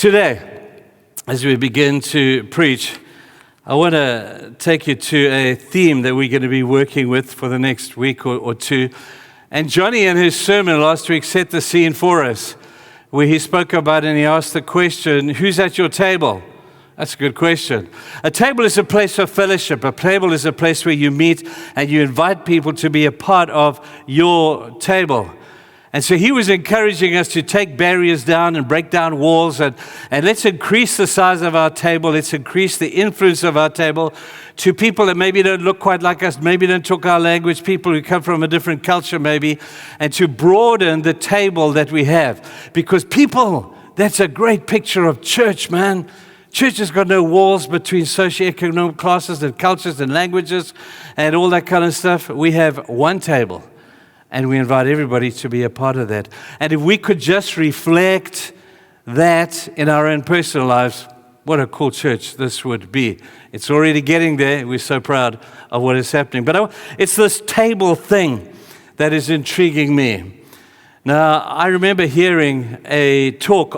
Today, as we begin to preach, I want to take you to a theme that we're going to be working with for the next week or two. And Johnny, in his sermon last week, set the scene for us, where he spoke about and he asked the question, who's at your table? That's a good question. A table is a place of fellowship. A table is a place where you meet and you invite people to be a part of your table. And so he was encouraging us to take barriers down and break down walls and let's increase the size of our table. Let's increase the influence of our table to people that maybe don't look quite like us, maybe don't talk our language, people who come from a different culture maybe, and to broaden the table that we have. Because people, that's a great picture of church, man. Church has got no walls between socioeconomic classes and cultures and languages and all that kind of stuff. We have one table. And we invite everybody to be a part of that. And if we could just reflect that in our own personal lives, what a cool church this would be. It's already getting there. We're so proud of what is happening. But it's this table thing that is intriguing me. Now, I remember hearing a talk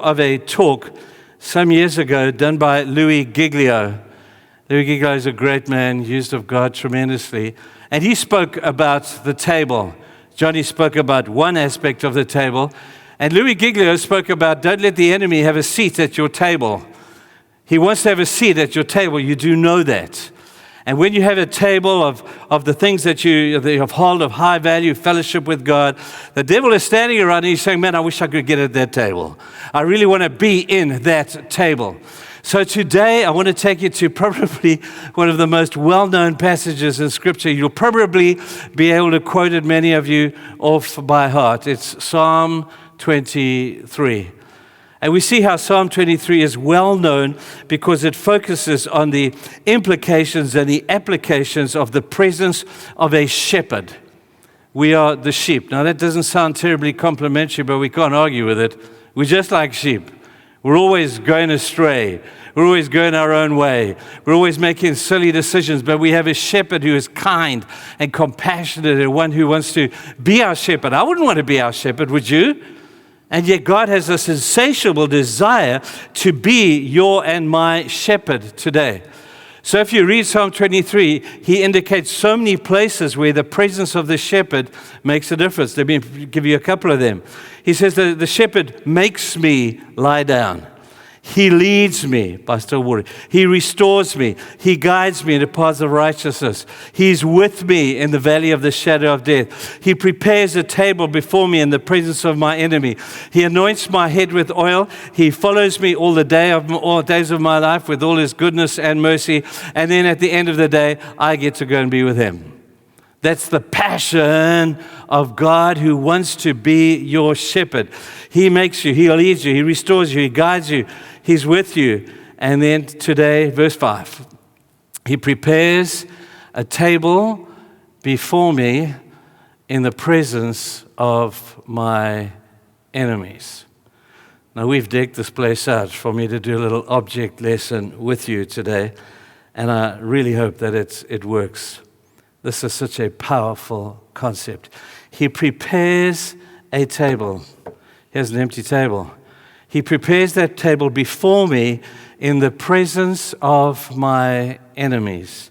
some years ago done by Louis Giglio. Louis Giglio is a great man, used of God tremendously. And he spoke about the table. Johnny spoke about one aspect of the table, and Louis Giglio spoke about don't let the enemy have a seat at your table. He wants to have a seat at your table. You do know that. And when you have a table of the things that you have hold of high value, fellowship with God, the devil is standing around and he's saying, man, I wish I could get at that table. I really want to be in that table. So today, I want to take you to probably one of the most well-known passages in Scripture. You'll probably be able to quote it, many of you, off by heart. It's Psalm 23. And we see how Psalm 23 is well-known because it focuses on the implications and the applications of the presence of a shepherd. We are the sheep. Now, that doesn't sound terribly complimentary, but we can't argue with it. We're just like sheep. We're always going astray. We're always going our own way. We're always making silly decisions, but we have a shepherd who is kind and compassionate and one who wants to be our shepherd. I wouldn't want to be our shepherd, would you? And yet God has this insatiable desire to be your and my shepherd today. So if you read Psalm 23, he indicates so many places where the presence of the shepherd makes a difference. Let me give you a couple of them. He says that the shepherd makes me lie down. He leads me by still water. He restores me. He guides me in the paths of righteousness. He's with me in the valley of the shadow of death. He prepares a table before me in the presence of my enemy. He anoints my head with oil. He follows me all days of my life with all his goodness and mercy. And then at the end of the day, I get to go and be with him. That's the passion of God who wants to be your shepherd. He makes you, he leads you, he restores you, he guides you, he's with you. And then today, verse 5, he prepares a table before me in the presence of my enemies. Now, we've decked this place out for me to do a little object lesson with you today, and I really hope that it works. This is such a powerful concept. He prepares a table. Here's an empty table. He prepares that table before me in the presence of my enemies.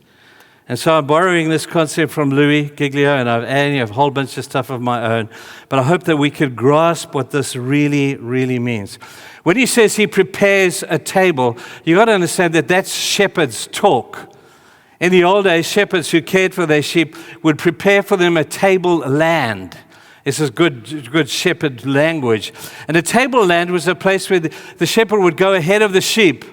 And so I'm borrowing this concept from Louis Giglio, and I'm adding a whole bunch of stuff of my own. But I hope that we could grasp what this really, really means. When he says he prepares a table, you've got to understand that that's shepherd's talk. In the old days, shepherds who cared for their sheep would prepare for them a table land. This is good shepherd language. And a table land was a place where the shepherd would go ahead of the sheep,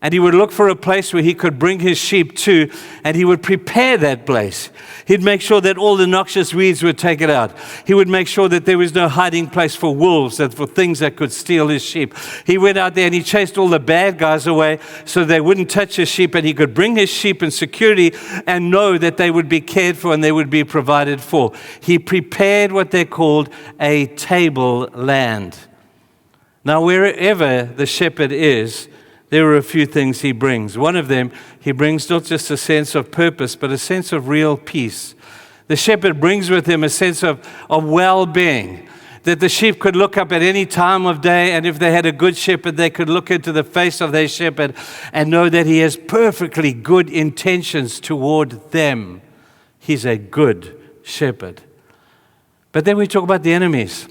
and he would look for a place where he could bring his sheep to, and he would prepare that place. He'd make sure that all the noxious weeds were taken out. He would make sure that there was no hiding place for wolves and for things that could steal his sheep. He went out there and he chased all the bad guys away so they wouldn't touch his sheep, and he could bring his sheep in security and know that they would be cared for and they would be provided for. He prepared what they called a table land. Now, wherever the shepherd is, there are a few things he brings. One of them, he brings not just a sense of purpose, but a sense of real peace. The shepherd brings with him a sense of well-being. that the sheep could look up at any time of day, and if they had a good shepherd, they could look into the face of their shepherd and know that he has perfectly good intentions toward them. He's a good shepherd. But then we talk about the enemies,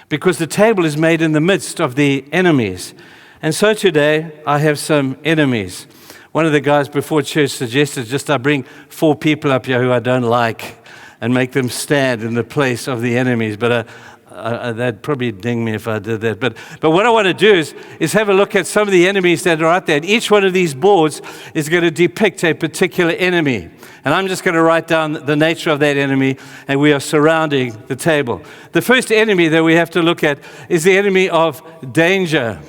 because the table is made in the midst of the enemies. And so today, I have some enemies. One of the guys before church suggested just I bring 4 people up here who I don't like and make them stand in the place of the enemies. But that'd probably ding me if I did that. But what I want to do is have a look at some of the enemies that are out there. And each one of these boards is going to depict a particular enemy. And I'm just going to write down the nature of that enemy, and we are surrounding the table. The first enemy that we have to look at is the enemy of danger.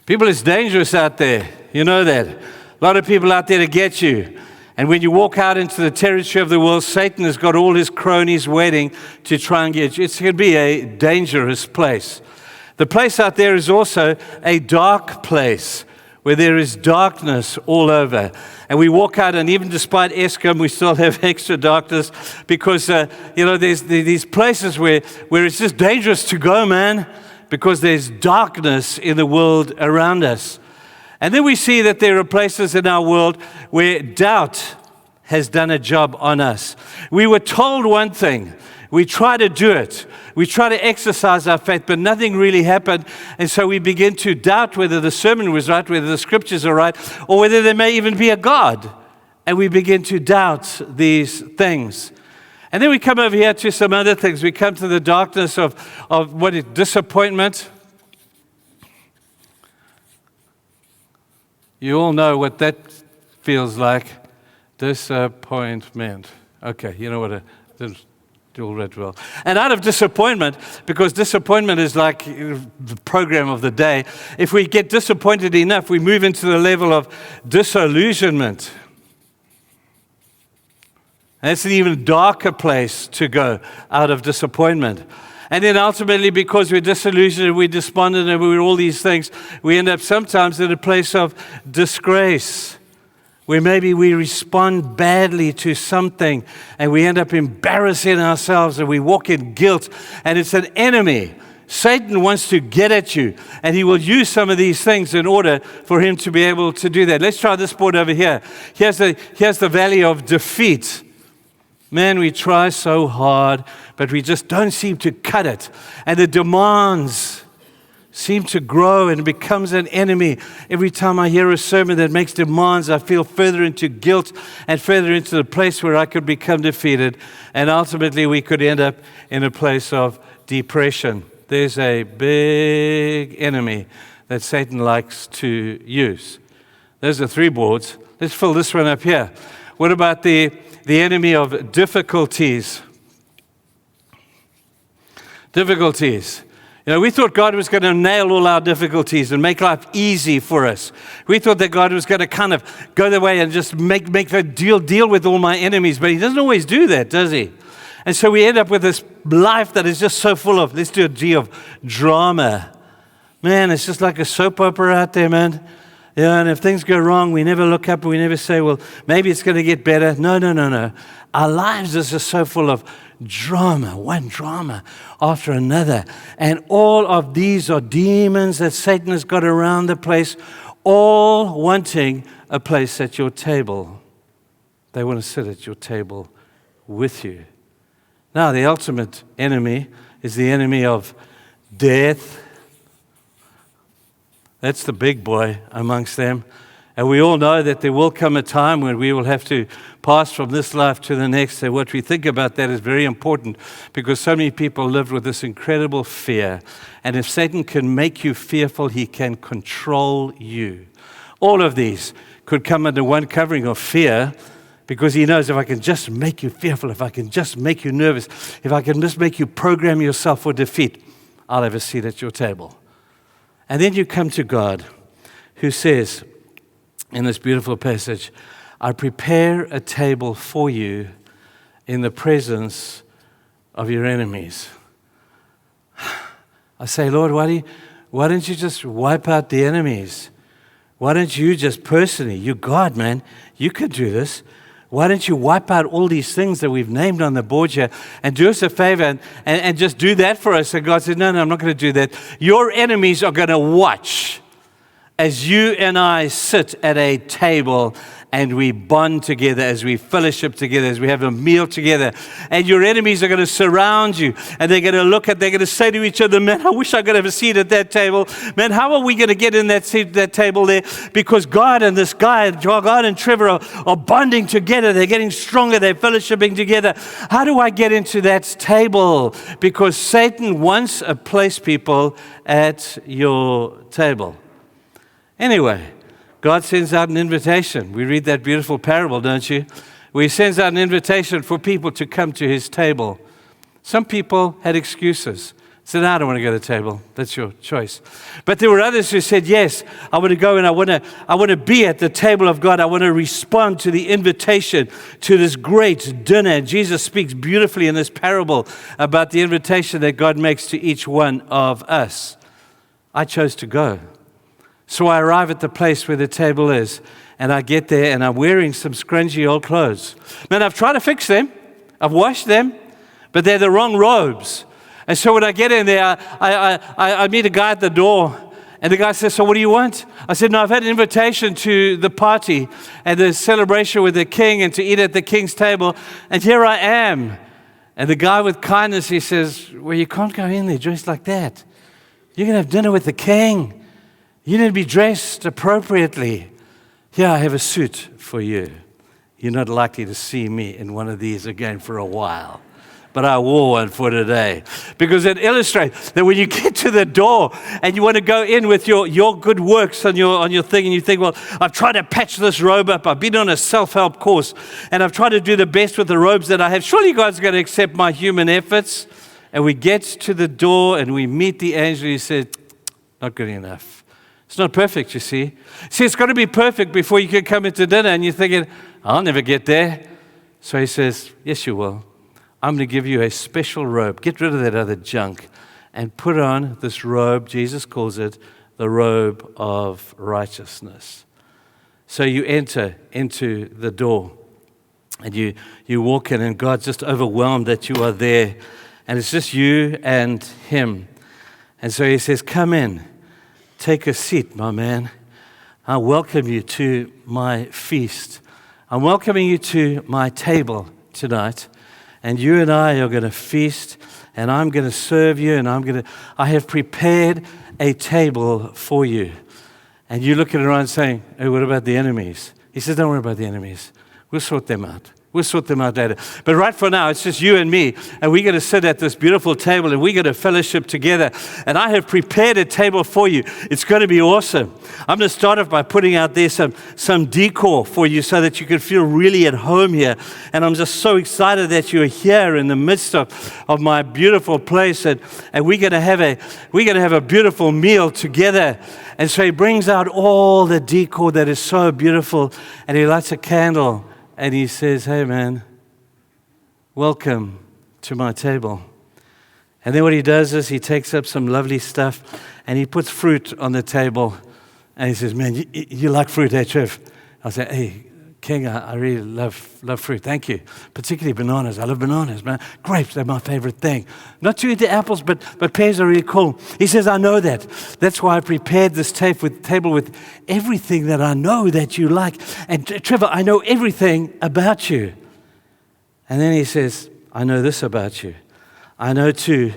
People, it's dangerous out there. You know that. A lot of people out there to get you. And when you walk out into the territory of the world, Satan has got all his cronies waiting to try and get you. It's going to be a dangerous place. The place out there is also a dark place where there is darkness all over. And we walk out, and even despite Eskom, we still have extra darkness because, there's these places where it's just dangerous to go, man, because there's darkness in the world around us. And then we see that there are places in our world where doubt has done a job on us. We were told one thing. We try to do it. We try to exercise our faith, but nothing really happened. And so we begin to doubt whether the sermon was right, whether the scriptures are right, or whether there may even be a God. And we begin to doubt these things. And then we come over here to some other things. We come to the darkness of what is disappointment. You all know what that feels like. Disappointment. Okay, you know what I didn't do all that well. And out of disappointment, because disappointment is like the program of the day, if we get disappointed enough, we move into the level of disillusionment. And it's an even darker place to go out of disappointment. And then ultimately, because we're disillusioned and we're despondent and we're all these things, we end up sometimes in a place of disgrace, where maybe we respond badly to something and we end up embarrassing ourselves and we walk in guilt, and it's an enemy. Satan wants to get at you, and he will use some of these things in order for him to be able to do that. Let's try this board over here. Here's the valley of defeat. Man, we try so hard, but we just don't seem to cut it. And the demands seem to grow, and it becomes an enemy. Every time I hear a sermon that makes demands, I feel further into guilt and further into the place where I could become defeated. And ultimately, we could end up in a place of depression. There's a big enemy that Satan likes to use. Those are 3 boards. Let's fill this one up here. What about the enemy of difficulties? Difficulties. We thought God was going to nail all our difficulties and make life easy for us. We thought that God was going to kind of go the way and just make the deal with all my enemies. But he doesn't always do that, does he? And so we end up with this life that is just so full of, let's do a G of drama. Man, it's just like a soap opera out there, man. Yeah, and if things go wrong, we never look up and we never say, well, maybe it's going to get better. No. Our lives are just so full of drama, one drama after another. And all of these are demons that Satan has got around the place, all wanting a place at your table. They want to sit at your table with you. Now, the ultimate enemy is the enemy of death. That's the big boy amongst them. And we all know that there will come a time when we will have to pass from this life to the next. And what we think about that is very important, because so many people live with this incredible fear. And if Satan can make you fearful, he can control you. All of these could come under one covering of fear, because he knows if I can just make you fearful, if I can just make you nervous, if I can just make you program yourself for defeat, I'll have a seat at your table. And then you come to God, who says in this beautiful passage, I prepare a table for you in the presence of your enemies. I say, Lord, why don't you just wipe out the enemies? Why don't you just personally, you God, man, you could do this. why don't you wipe out all these things that we've named on the board here and do us a favor and just do that for us? And God said, no, I'm not going to do that. Your enemies are going to watch as you and I sit at a table and we bond together, as we fellowship together, as we have a meal together. And your enemies are going to surround you, and they're going to say to each other, man, I wish I could have a seat at that table. Man, how are we going to get in that seat, that table there? Because God and this guy, God and Trevor are bonding together. They're getting stronger. They're fellowshipping together. How do I get into that table? Because Satan wants to place people at your table. Anyway, God sends out an invitation. We read that beautiful parable, don't you? Where he sends out an invitation for people to come to his table. Some people had excuses. Said, no, I don't want to go to the table. That's your choice. But there were others who said, yes, I want to go and I want to be at the table of God. I want to respond to the invitation to this great dinner. And Jesus speaks beautifully in this parable about the invitation that God makes to each one of us. I chose to go. So I arrive at the place where the table is, and I get there, and I'm wearing some scrungy old clothes. Man, I've tried to fix them. I've washed them, but they're the wrong robes. And so when I get in there, I meet a guy at the door, and the guy says, so what do you want? I said, no, I've had an invitation to the party and the celebration with the king and to eat at the king's table, and here I am. And the guy with kindness, he says, well, you can't go in there dressed like that. You're going to have dinner with the king. You need to be dressed appropriately. Here, I have a suit for you. You're not likely to see me in one of these again for a while. But I wore one for today. Because it illustrates that when you get to the door and you want to go in with your good works on your thing, and you think, well, I've tried to patch this robe up. I've been on a self-help course, and I've tried to do the best with the robes that I have. Surely God's going to accept my human efforts. And we get to the door and we meet the angel. He said, not good enough. It's not perfect, you see. See, it's got to be perfect before you can come into dinner, and you're thinking, I'll never get there. So he says, yes, you will. I'm going to give you a special robe. Get rid of that other junk and put on this robe. Jesus calls it the robe of righteousness. So you enter into the door, and you walk in, and God's just overwhelmed that you are there, and it's just you and him. And so he says, come in. Take a seat, my man. I welcome you to my feast. I'm welcoming you to my table tonight. And you and I are going to feast, and I'm going to serve you, and I have prepared a table for you. And you looking around saying, hey, what about the enemies? He says, don't worry about the enemies. We'll sort them out. We'll sort them out later. But right for now, it's just you and me. And we're going to sit at this beautiful table and we're going to fellowship together. And I have prepared a table for you. It's going to be awesome. I'm going to start off by putting out there some decor for you so that you can feel really at home here. And I'm just so excited that you're here in the midst of my beautiful place. And we're going to have a beautiful meal together. And so he brings out all the decor that is so beautiful. And he lights a candle. And he says, hey, man, welcome to my table. And then what he does is he takes up some lovely stuff and he puts fruit on the table. And he says, man, you like fruit, eh, Trev? I say, hey, King, I really love fruit. Thank you. Particularly bananas. I love bananas, man. Grapes, they're my favorite thing. Not too into apples, but pears are really cool. He says, I know that. That's why I prepared this table with everything that I know that you like. And Trevor, I know everything about you. And then he says, I know this about you. I know too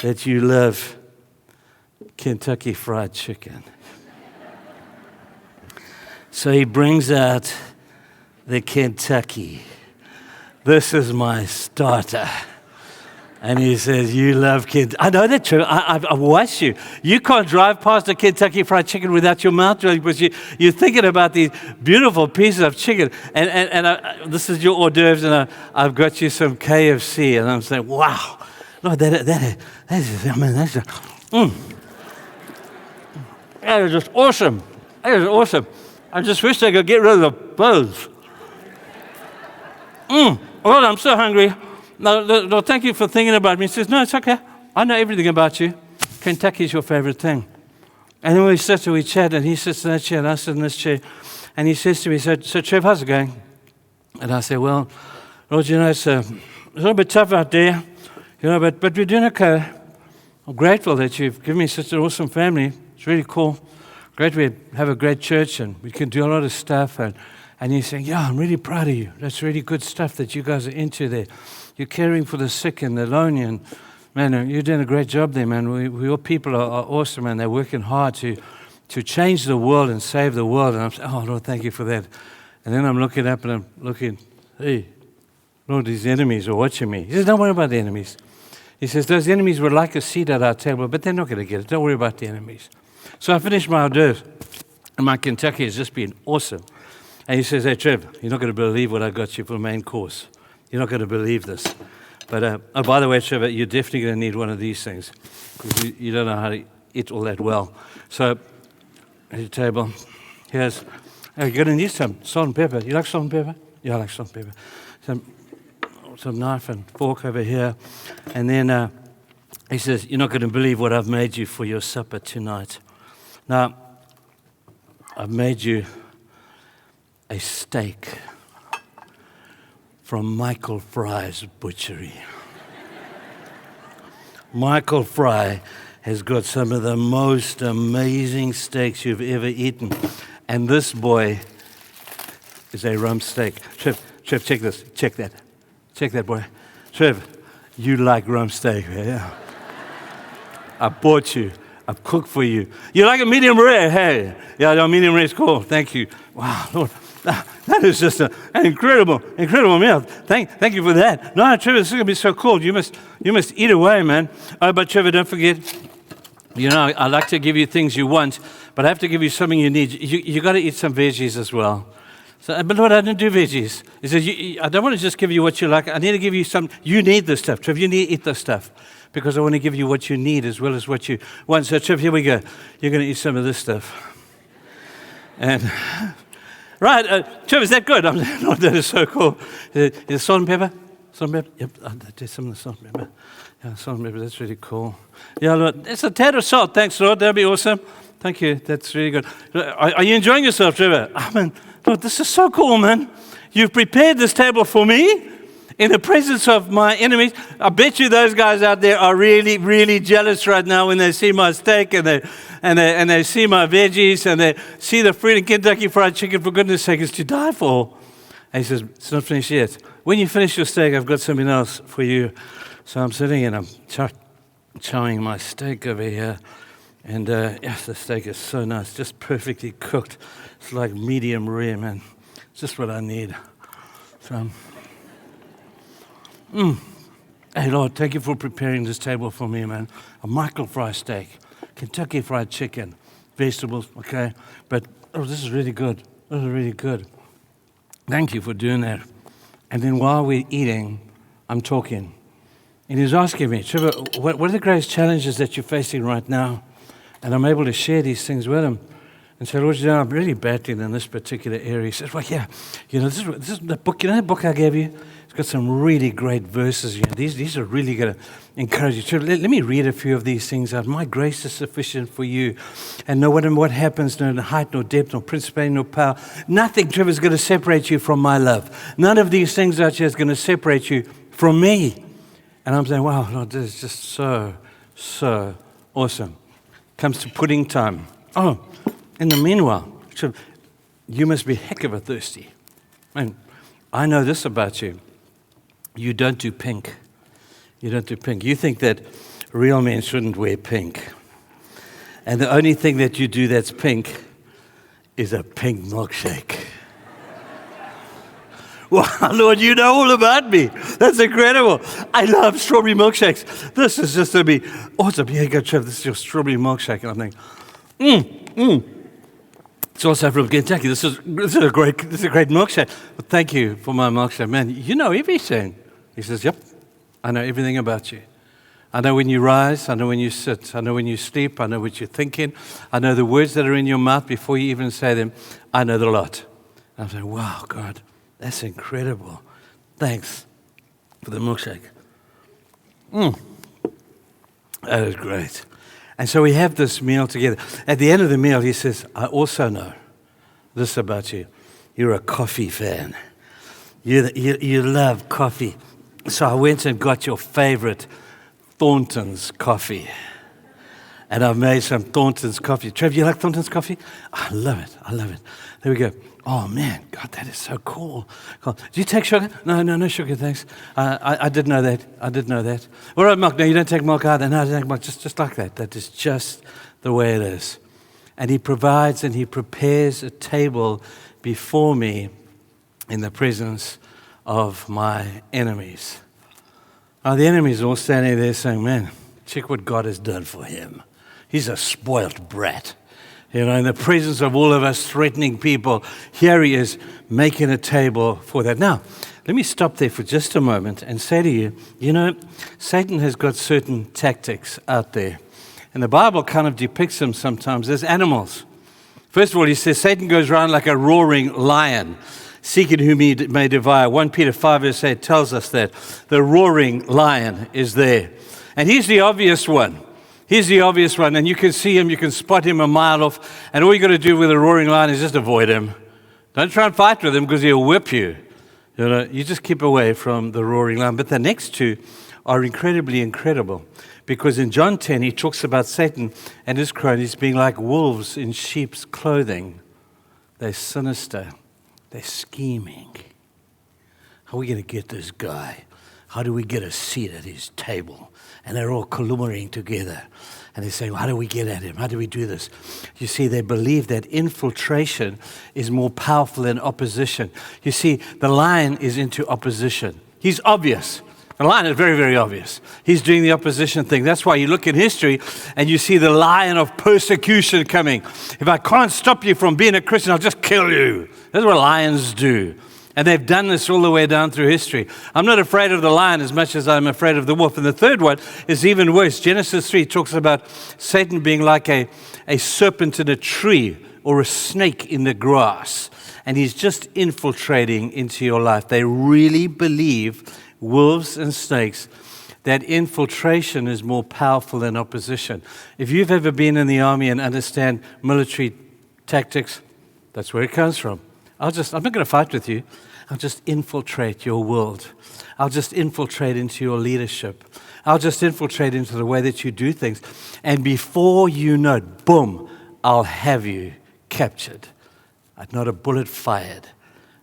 that you love Kentucky Fried Chicken. So he brings out the Kentucky. This is my starter. And he says, you love Kentucky. I know that, true. I've watched you. You can't drive past a Kentucky Fried Chicken without your mouth drilling because you're thinking about these beautiful pieces of chicken. And this is your hors d'oeuvres, and I've got you some KFC. And I'm saying, wow. No, that is just awesome. That is awesome. I just wish I could get rid of the bones. Well, I'm so hungry. No, thank you for thinking about me. He says, no, it's okay. I know everything about you. Kentucky's your favorite thing. And then we sit and we chat, and he sits in that chair, and I sit in this chair. And he says to me, so Trev, how's it going? And I said, well, Lord, it's a little bit tough out there, but we're doing okay. I'm grateful that you've given me such an awesome family. It's really cool. Great, we have a great church and we can do a lot of stuff. And he's saying, yeah, I'm really proud of you. That's really good stuff that you guys are into there. You're caring for the sick and the lonely. And, man, you're doing a great job there, man. Your people are awesome, and they're working hard to change the world and save the world. And I'm saying, oh, Lord, thank you for that. And then I'm looking up and I'm looking, hey, Lord, these enemies are watching me. He says, don't worry about the enemies. He says, those enemies would like a seat at our table, but they're not going to get it. Don't worry about the enemies. So I finished my hors d'oeuvres, and my Kentucky has just been awesome. And he says, hey, Trev, you're not going to believe what I got you for the main course. You're not going to believe this. But, oh, by the way, Trevor, you're definitely going to need one of these things, because you don't know how to eat all that well. So, at your table, you're going to need some salt and pepper. You like salt and pepper? Yeah, I like salt and pepper. Some knife and fork over here. And then he says, you're not going to believe what I've made you for your supper tonight. Now, I've made you a steak from Michael Fry's butchery. Michael Fry has got some of the most amazing steaks you've ever eaten. And this boy is a rump steak. Trev, check this. Check that. Check that, boy. Trev, you like rump steak, yeah? I bought you. I've cooked for you. You like a medium rare? Hey. Yeah, no, medium rare is cool. Thank you. Wow, Lord. That is just an incredible meal. Thank you for that. No, Trevor, this is going to be so cool. You must eat away, man. Oh, but Trevor, don't forget, I like to give you things you want, but I have to give you something you need. You got to eat some veggies as well. So, but Lord, I don't do veggies. He says, I don't want to just give you what you like. I need to give you some. You need this stuff, Trevor. You need to eat this stuff, because I want to give you what you need as well as what you want. So, Trevor, here we go. You're going to eat some of this stuff. And... Right, Trevor, is that good? Lord, that is so cool. Is salt and pepper? Salt and pepper? Yep, I did some of the salt and pepper. Yeah, salt and pepper, that's really cool. Yeah, Lord, it's a tad of salt. Thanks, Lord, that'd be awesome. Thank you, that's really good. Are you enjoying yourself, Trevor? I mean, Lord, this is so cool, man. You've prepared this table for me in the presence of my enemies. I bet you those guys out there are really, really jealous right now when they see my steak and they see my veggies and they see the fruit and Kentucky Fried Chicken. For goodness sake, it's to die for. And he says, it's not finished yet. When you finish your steak, I've got something else for you. So I'm sitting and I'm chowing my steak over here. And yes, the steak is so nice, just perfectly cooked. It's like medium rare, man. It's just what I need. So, hey, Lord, thank you for preparing this table for me, man. A Michael Fry steak, Kentucky Fried Chicken, vegetables, okay? But, this is really good. This is really good. Thank you for doing that. And then while we're eating, I'm talking. And he's asking me, Trevor, what are the greatest challenges that you're facing right now? And I'm able to share these things with him. And say, Lord, I'm really battling in this particular area. He says, well, yeah, this is the book, the book I gave you? It's got some really great verses. These are really going to encourage you. So let me read a few of these things out. My grace is sufficient for you. And no matter what happens, no height, no depth, no principality, no power, nothing, Trevor, is going to separate you from my love. None of these things out here is going to separate you from me. And I'm saying, wow, Lord, this is just so awesome. Comes to pudding time. Oh, in the meanwhile, you must be heck of a thirsty. And I know this about you. You don't do pink. You don't do pink. You think that real men shouldn't wear pink. And the only thing that you do that's pink is a pink milkshake. Wow, Lord, you know all about me. That's incredible. I love strawberry milkshakes. This is just going to be awesome. Here you go, Trevor. This is your strawberry milkshake. And I'm thinking, It's also from Kentucky. This is a great milkshake. Well, thank you for my milkshake. Man, you know everything. He says, yep, I know everything about you. I know when you rise. I know when you sit. I know when you sleep. I know what you're thinking. I know the words that are in your mouth before you even say them. I know the lot. And I'm saying, wow, God, that's incredible. Thanks for the milkshake. That is great. And so we have this meal together. At the end of the meal, he says, I also know this about you. You're a coffee fan. You love coffee. So I went and got your favorite Thornton's coffee. And I've made some Thornton's coffee. Trevor, you like Thornton's coffee? I love it. There we go. Oh, man. God, that is so cool. Do you take sugar? No sugar, thanks. I did know that. What about milk? No, you don't take milk either. No, I don't take milk. Just like that. That is just the way it is. And he provides and he prepares a table before me in the presence of my enemies. Now, the enemies are all standing there saying, man, check what God has done for him. He's a spoiled brat. In the presence of all of us threatening people, here he is making a table for that. Now, let me stop there for just a moment and say to you, Satan has got certain tactics out there. And the Bible kind of depicts them sometimes as animals. First of all, he says Satan goes around like a roaring lion, seeking whom he may devour. 1 Peter 5 verse 8 tells us that the roaring lion is there. And he's the obvious one. And you can see him, you can spot him a mile off, and all you got to do with a roaring lion is just avoid him. Don't try and fight with him because he'll whip you. You just keep away from the roaring lion. But the next two are incredibly incredible, because in John 10 he talks about Satan and his cronies being like wolves in sheep's clothing. They're sinister. They're scheming. How are we going to get this guy? How do we get a seat at his table? And they're all collumoring together. And they're saying, how do we get at him? How do we do this? You see, they believe that infiltration is more powerful than opposition. You see, the lion is into opposition. He's obvious. The lion is very, very obvious. He's doing the opposition thing. That's why you look in history and you see the lion of persecution coming. If I can't stop you from being a Christian, I'll just kill you. That's what lions do. And they've done this all the way down through history. I'm not afraid of the lion as much as I'm afraid of the wolf. And the third one is even worse. Genesis 3 talks about Satan being like a serpent in a tree or a snake in the grass. And he's just infiltrating into your life. They really believe, wolves and snakes, that infiltration is more powerful than opposition. If you've ever been in the army and understand military tactics, that's where it comes from. I'm not going to fight with you. I'll just infiltrate your world. I'll just infiltrate into your leadership. I'll just infiltrate into the way that you do things. And before you know it, boom, I'll have you captured. Not a bullet fired.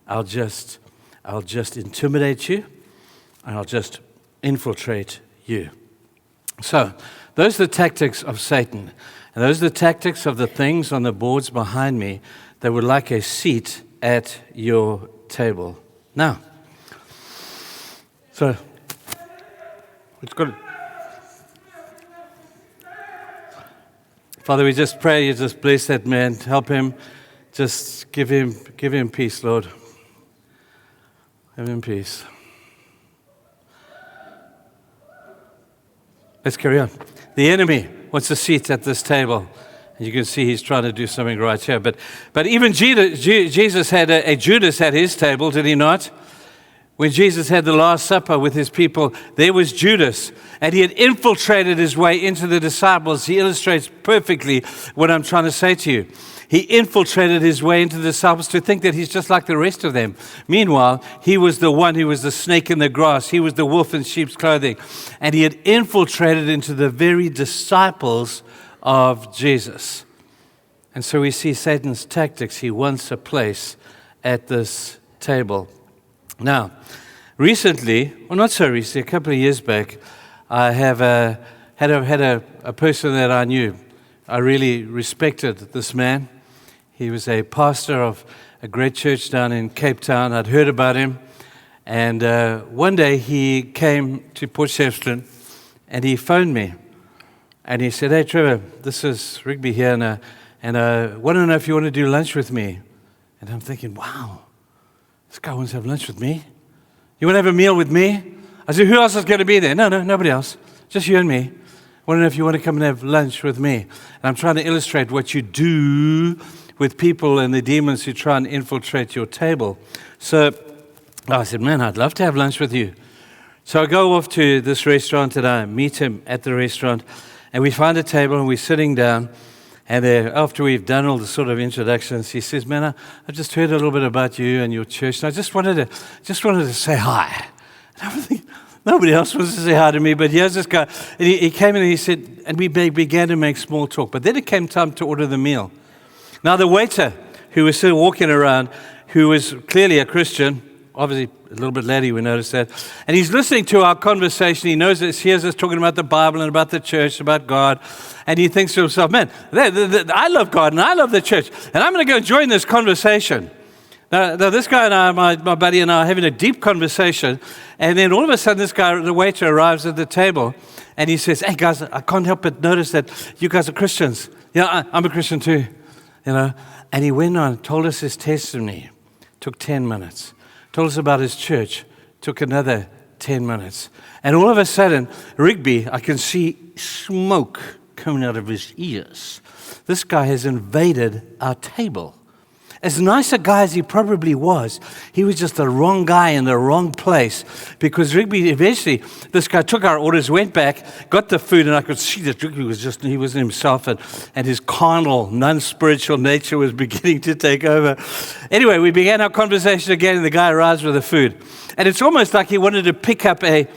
I'll just intimidate you, and I'll just infiltrate you. So, those are the tactics of Satan. And those are the tactics of the things on the boards behind me that would like a seat at your table. Now, so it's good. Father, we just pray you just bless that man, help him, just give him peace, Lord. Give him peace. Let's carry on. The enemy wants a seat at this table. You can see he's trying to do something right here. But even Jesus had a Judas at his table, did he not? When Jesus had the Last Supper with his people, there was Judas. And he had infiltrated his way into the disciples. He illustrates perfectly what I'm trying to say to you. He infiltrated his way into the disciples to think that he's just like the rest of them. Meanwhile, he was the one who was the snake in the grass. He was the wolf in sheep's clothing. And he had infiltrated into the very disciples of Jesus. And so we see Satan's tactics. He wants a place at this table. Now, recently, well, not so recently, a couple of years back, I had a person that I knew. I really respected this man. He was a pastor of a great church down in Cape Town. I'd heard about him. And one day he came to Port Shepstone and he phoned me. And he said, hey, Trevor, this is Rigby here, and I want to know if you want to do lunch with me. And I'm thinking, wow, this guy wants to have lunch with me? You want to have a meal with me? I said, who else is going to be there? No, nobody else. Just you and me. I want to know if you want to come and have lunch with me. And I'm trying to illustrate what you do with people and the demons who try and infiltrate your table. So I said, man, I'd love to have lunch with you. So I go off to this restaurant and I meet him at the restaurant. And we find a table and we're sitting down. And after we've done all the sort of introductions, he says, man, I just heard a little bit about you and your church, and I just wanted to say hi. And I'm thinking, nobody else wants to say hi to me, but here's this guy. And he came in and he said, and we began to make small talk. But then it came time to order the meal. Now the waiter, who was still walking around, who was clearly a Christian, obviously a little bit later we noticed that, and he's listening to our conversation. He knows this, hears us talking about the Bible and about the church, about God, and he thinks to himself, man, I love God and I love the church, and I'm going to go join this conversation. Now this guy and I, my buddy and I, are having a deep conversation, and then all of a sudden this guy, the waiter, arrives at the table, and he says, hey guys, I can't help but notice that you guys are Christians. I'm a Christian too, And he went on, told us his testimony, took 10 minutes. Told us about his church, took another 10 minutes. And all of a sudden, Rigby, I can see smoke coming out of his ears. This guy has invaded our table. As nice a guy as he probably was, he was just the wrong guy in the wrong place, because Rigby, eventually, this guy took our orders, went back, got the food, and I could see that Rigby he wasn't himself, and his carnal, non-spiritual nature was beginning to take over. Anyway, we began our conversation again, and the guy arrives with the food. And it's almost like he wanted to pick up a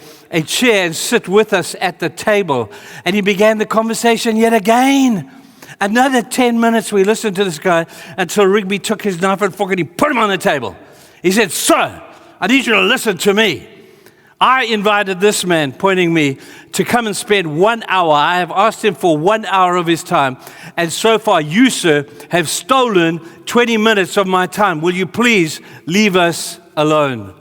chair and sit with us at the table, and he began the conversation yet again. Another 10 minutes we listened to this guy until Rigby took his knife and fork and he put him on the table. He said, sir, I need you to listen to me. I invited this man, pointing me, to come and spend 1 hour. I have asked him for 1 hour of his time. And so far, you, sir, have stolen 20 minutes of my time. Will you please leave us alone?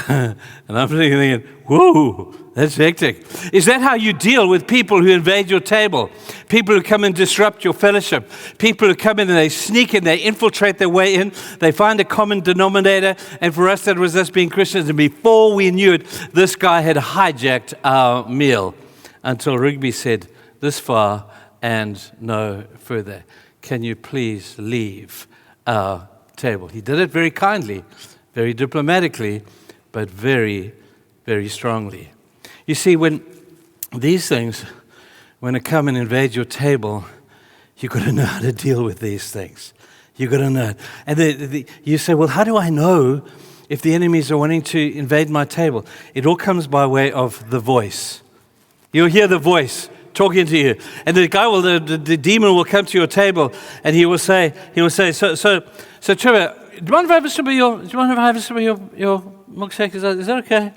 And I'm thinking, whoa, that's hectic. Is that how you deal with people who invade your table? People who come and disrupt your fellowship? People who come in and they sneak in, they infiltrate their way in, they find a common denominator, and for us that was us being Christians, and before we knew it, this guy had hijacked our meal until Rigby said, this far and no further. Can you please leave our table? He did it very kindly, very diplomatically, but very, very strongly. You see, when these things, when they come and invade your table, you've got to know how to deal with these things. You've got to know. And you say, well, how do I know if the enemies are wanting to invade my table? It all comes by way of the voice. You'll hear the voice talking to you. And the guy the demon will come to your table and he will say, so Trevor, do you mind if I have a sip of your milkshake? Is that okay?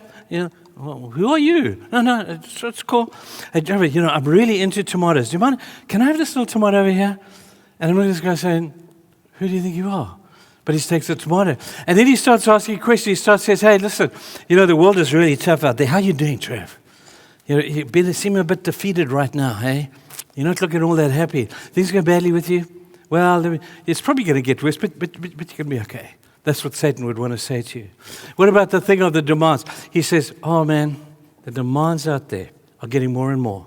Well, who are you? No, it's cool. Hey, Trevor, I'm really into tomatoes. Do you mind? Can I have this little tomato over here? And I'm looking at this guy saying, who do you think you are? But he takes the tomato. And then he starts asking questions. He starts saying, hey, listen, the world is really tough out there. How are you doing, Trev? You seem a bit defeated right now, hey? You're not looking all that happy. Things go badly with you? Well, it's probably going to get worse, but you're going to be okay. That's what Satan would want to say to you. What about the thing of the demands? He says, oh man, the demands out there are getting more and more.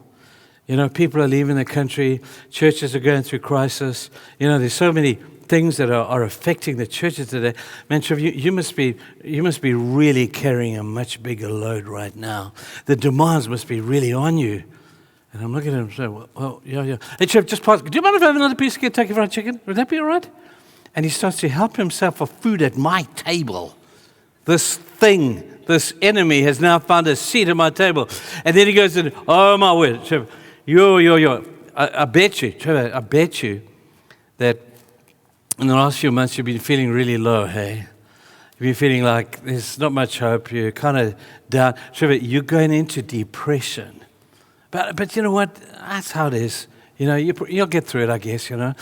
People are leaving the country. Churches are going through crisis. There's so many things that are affecting the churches today. Man, Trevor, you must be really carrying a much bigger load right now. The demands must be really on you. And I'm looking at him and saying, well, yeah. Hey, Trevor, just pause. Do you mind if I have another piece of Kentucky Fried Chicken? Would that be all right? And he starts to help himself for food at my table. This enemy has now found a seat at my table. And then he goes, oh my word, Trevor, I bet you, Trevor, that in the last few months you've been feeling really low, hey? You've been feeling like there's not much hope, you're kind of down. Trevor, you're going into depression. But you know what? That's how it is. You'll get through it, I guess, And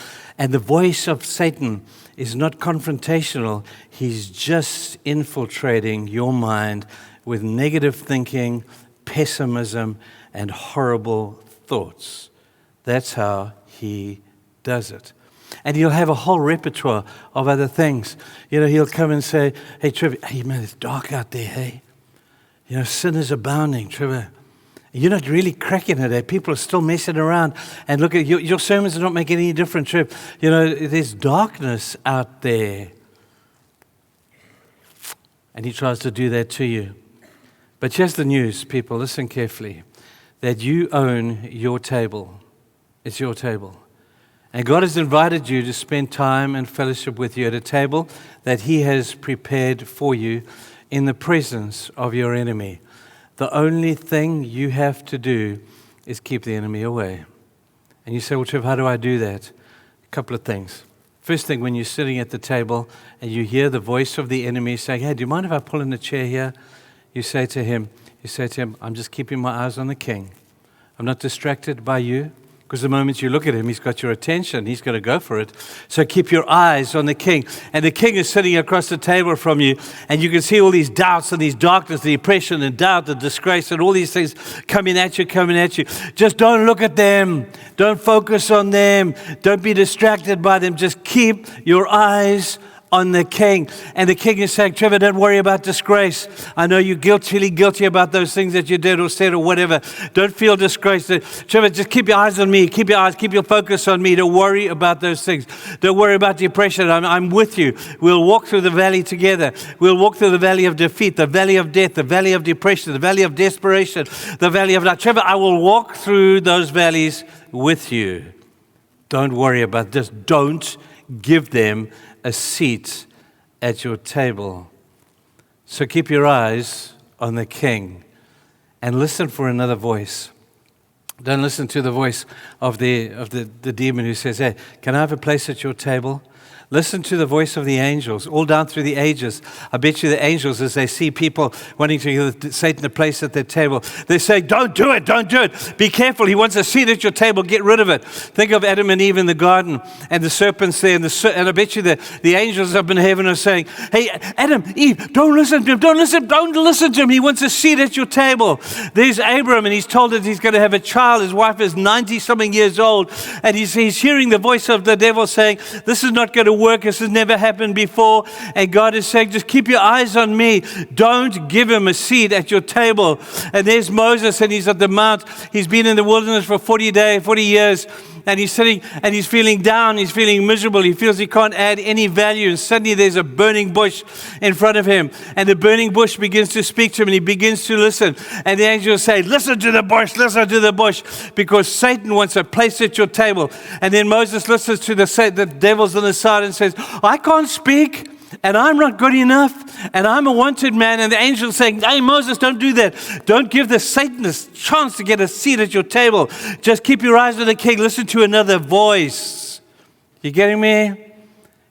the voice of Satan is not confrontational. He's just infiltrating your mind with negative thinking, pessimism, and horrible thoughts. That's how he does it. And he'll have a whole repertoire of other things. He'll come and say, hey, Trevor, hey, man, it's dark out there, hey? Sin is abounding, Trevor. You're not really cracking it, eh? People are still messing around. And look, at your sermons are not making any difference, Trev. There's darkness out there. And he tries to do that to you. But here's the news, people. Listen carefully. That you own your table It's your table. And God has invited you to spend time and fellowship with you at a table that He has prepared for you in the presence of your enemy. The only thing you have to do is keep the enemy away. And you say, well, Trevor, how do I do that? A couple of things. First thing, when you're sitting at the table and you hear the voice of the enemy saying, hey, do you mind if I pull in a chair here? You say to him, I'm just keeping my eyes on the King. I'm not distracted by you. Because the moment you look at him, he's got your attention. He's going to go for it. So keep your eyes on the King. And the King is sitting across the table from you. And you can see all these doubts and these darkness, the oppression and doubt, the disgrace, and all these things coming at you. Just don't look at them. Don't focus on them. Don't be distracted by them. Just keep your eyes on the King. And the King is saying, Trevor, don't worry about disgrace. I know you're feeling guilty about those things that you did or said or whatever. Don't feel disgraced. Trevor, just keep your eyes on me. Keep your focus on me. Don't worry about those things. Don't worry about depression. I'm with you. We'll walk through the valley together. We'll walk through the valley of defeat, the valley of death, the valley of depression, the valley of desperation, the valley of life. Trevor, I will walk through those valleys with you. Don't worry about this. Don't give them a seat at your table. So keep your eyes on the King and listen for another voice. Don't listen to the voice of the demon who says, hey, can I have a place at your table? Listen to the voice of the angels, all down through the ages. I bet you the angels, as they see people wanting to give Satan a place at their table, they say, don't do it. Be careful. He wants a seat at your table. Get rid of it. Think of Adam and Eve in the garden and the serpents there. And I bet you the angels up in heaven are saying, hey, Adam, Eve, don't listen to him. Don't listen to him. He wants a seat at your table. There's Abram, and he's told that he's going to have a child. His wife is 90-something years old. And he's hearing the voice of the devil saying, this is not going to work. This has never happened before. And God is saying, just keep your eyes on me. Don't give him a seat at your table. And there's Moses, and he's at the mount. He's been in the wilderness for 40 years. And he's sitting and he's feeling down. He's feeling miserable. He feels he can't add any value. And suddenly there's a burning bush in front of him. And the burning bush begins to speak to him, and he begins to listen. And the angels say, listen to the bush, because Satan wants a place at your table. And then Moses listens to the devil's on the side and says, I can't speak. And I'm not good enough, and I'm a wanted man. And the angel saying, hey, Moses, don't do that. Don't give the Satanist chance to get a seat at your table. Just keep your eyes on the King. Listen to another voice. You getting me?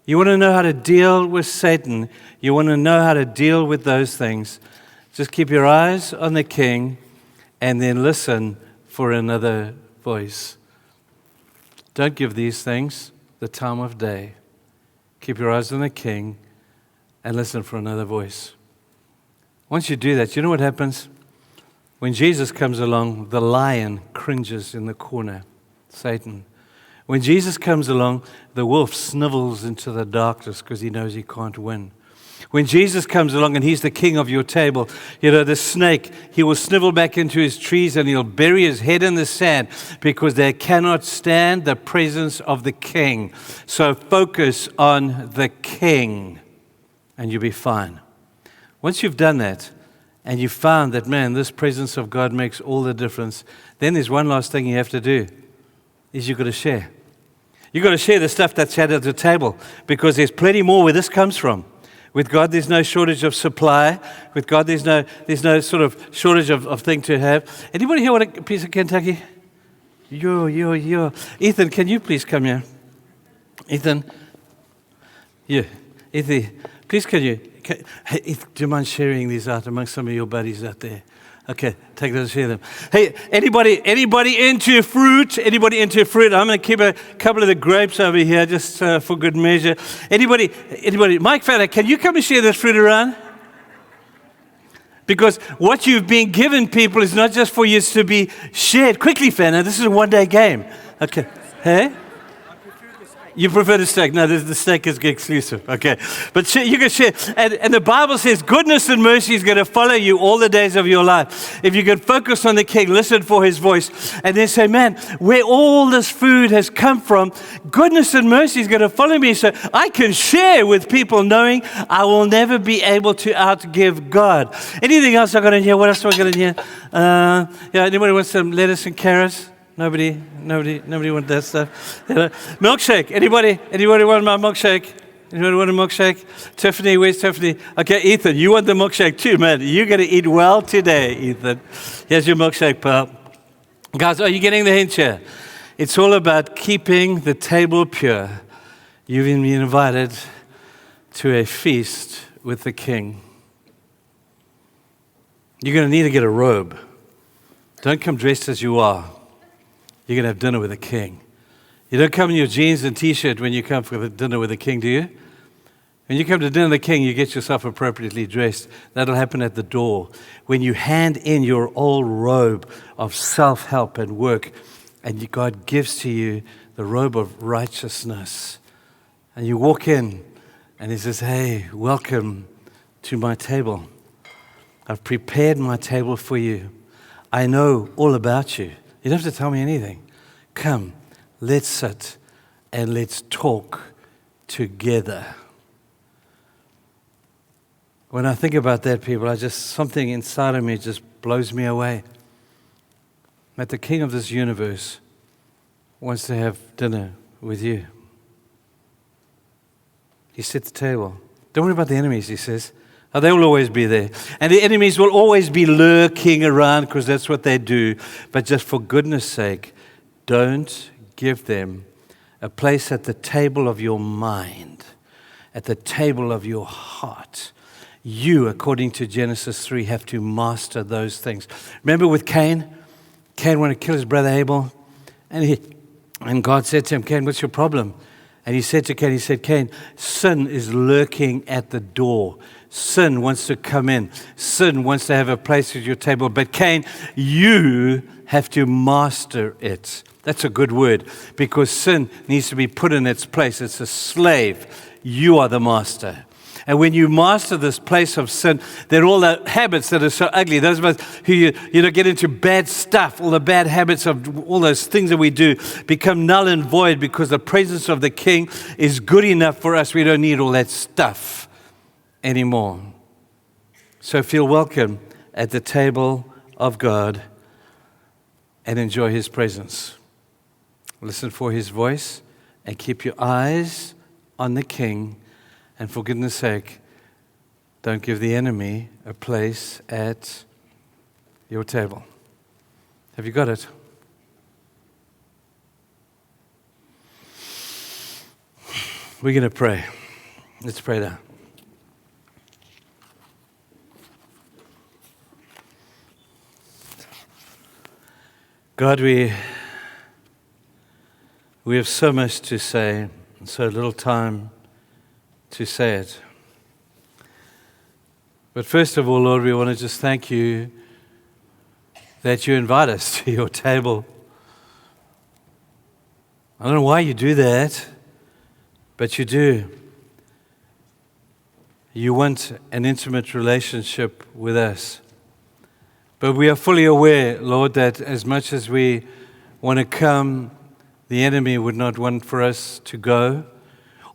You want to know how to deal with Satan. You want to know how to deal with those things. Just keep your eyes on the King and then listen for another voice. Don't give these things the time of day. Keep your eyes on the King and listen for another voice. Once you do that, you know what happens? When Jesus comes along, the lion cringes in the corner, Satan. When Jesus comes along, the wolf snivels into the darkness because he knows he can't win. When Jesus comes along and he's the king of your table, the snake, he will snivel back into his trees and he'll bury his head in the sand because they cannot stand the presence of the king. So focus on the king and you'll be fine. Once you've done that and you've found that, man, this presence of God makes all the difference, then there's one last thing you have to do, is you've got to share. You've got to share the stuff that's at the table because there's plenty more where this comes from. With God, there's no shortage of supply. With God, there's no sort of shortage of thing to have. Anybody here want a piece of Kentucky? Yo. Ethan, can you please come here? Ethan? Yeah. Ethan, please can you? Hey, Ethan, do you mind sharing these out among some of your buddies out there? Okay, take those, share them. Hey, anybody into fruit? Anybody into fruit? I'm going to keep a couple of the grapes over here just for good measure. Anybody? Mike Fowler, can you come and share this fruit around? Because what you've been given, people, is not just for you to be shared. Quickly, Fana, this is a one-day game. Okay. Hey? You prefer the steak? No, the steak is exclusive. Okay. But you can share. And the Bible says goodness and mercy is going to follow you all the days of your life. If you can focus on the King, listen for his voice, and then say, man, where all this food has come from, goodness and mercy is going to follow me. So I can share with people knowing I will never be able to outgive God. Anything else I got in here? What else have I got in here? Anybody want some lettuce and carrots? Nobody want that stuff. Milkshake. Anybody want my milkshake? Anybody want a milkshake? Tiffany, where's Tiffany? Okay, Ethan, you want the milkshake too, man. You're going to eat well today, Ethan. Here's your milkshake, pal. Guys, are you getting the hint here? It's all about keeping the table pure. You've been invited to a feast with the King. You're going to need to get a robe. Don't come dressed as you are. You're going to have dinner with the King. You don't come in your jeans and T-shirt when you come for the dinner with the King, do you? When you come to dinner with the King, you get yourself appropriately dressed. That'll happen at the door. When you hand in your old robe of self-help and work, and God gives to you the robe of righteousness, and you walk in, and He says, hey, welcome to my table. I've prepared my table for you. I know all about you. You don't have to tell me anything. Come, let's sit and let's talk together. When I think about that, people, something inside of me just blows me away. That the King of this universe wants to have dinner with you. He set the table. Don't worry about the enemies, He says. Oh, they will always be there. And the enemies will always be lurking around because that's what they do. But just for goodness sake, don't give them a place at the table of your mind, at the table of your heart. You, according to Genesis 3, have to master those things. Remember with Cain? Cain wanted to kill his brother Abel. And God said to him, Cain, what's your problem? And he said to Cain, Cain, sin is lurking at the door. Sin wants to come in. Sin wants to have a place at your table. But Cain, you have to master it. That's a good word because sin needs to be put in its place. It's a slave. You are the master. And when you master this place of sin, then all the habits that are so ugly, those of us who get into bad stuff, all the bad habits of all those things that we do become null and void because the presence of the King is good enough for us. We don't need all that stuff anymore. So feel welcome at the table of God and enjoy His presence. Listen for His voice and keep your eyes on the King. And for goodness sake, don't give the enemy a place at your table. Have you got it? We're going to pray. Let's pray now. God, we have so much to say and so little time to say it. But first of all, Lord, we want to just thank you that you invite us to your table. I don't know why you do that, but you do. You want an intimate relationship with us. But we are fully aware, Lord, that as much as we want to come, the enemy would not want for us to go.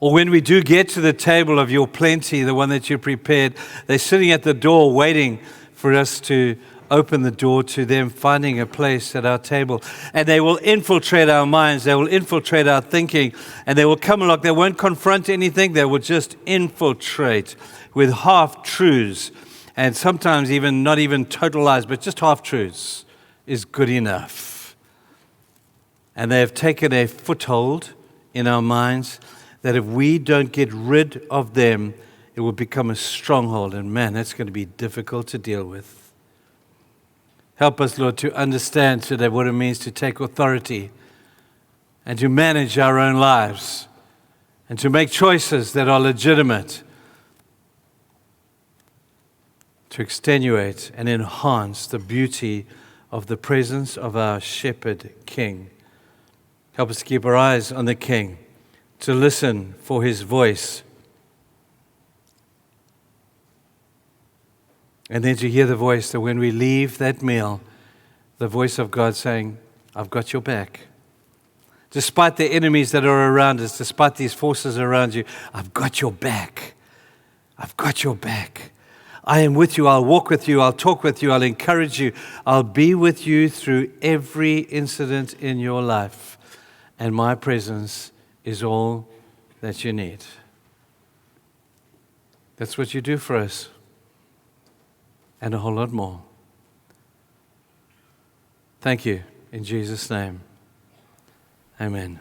Or when we do get to the table of your plenty, the one that you prepared, they're sitting at the door waiting for us to open the door to them, finding a place at our table. And they will infiltrate our minds, they will infiltrate our thinking, and they will come along. They won't confront anything, they will just infiltrate with half-truths, and sometimes even not even total lies, but just half-truths is good enough. And they have taken a foothold in our minds that if we don't get rid of them, it will become a stronghold. And man, that's going to be difficult to deal with. Help us, Lord, to understand today what it means to take authority and to manage our own lives and to make choices that are legitimate, to extenuate and enhance the beauty of the presence of our shepherd king. Help us to keep our eyes on the King, to listen for his voice, and then to hear the voice that when we leave that meal, the voice of God saying, I've got your back. Despite the enemies that are around us, despite these forces around you, I've got your back. I've got your back. I am with you. I'll walk with you. I'll talk with you. I'll encourage you. I'll be with you through every incident in your life. And my presence is all that you need. That's what you do for us. And a whole lot more. Thank you. In Jesus' name. Amen.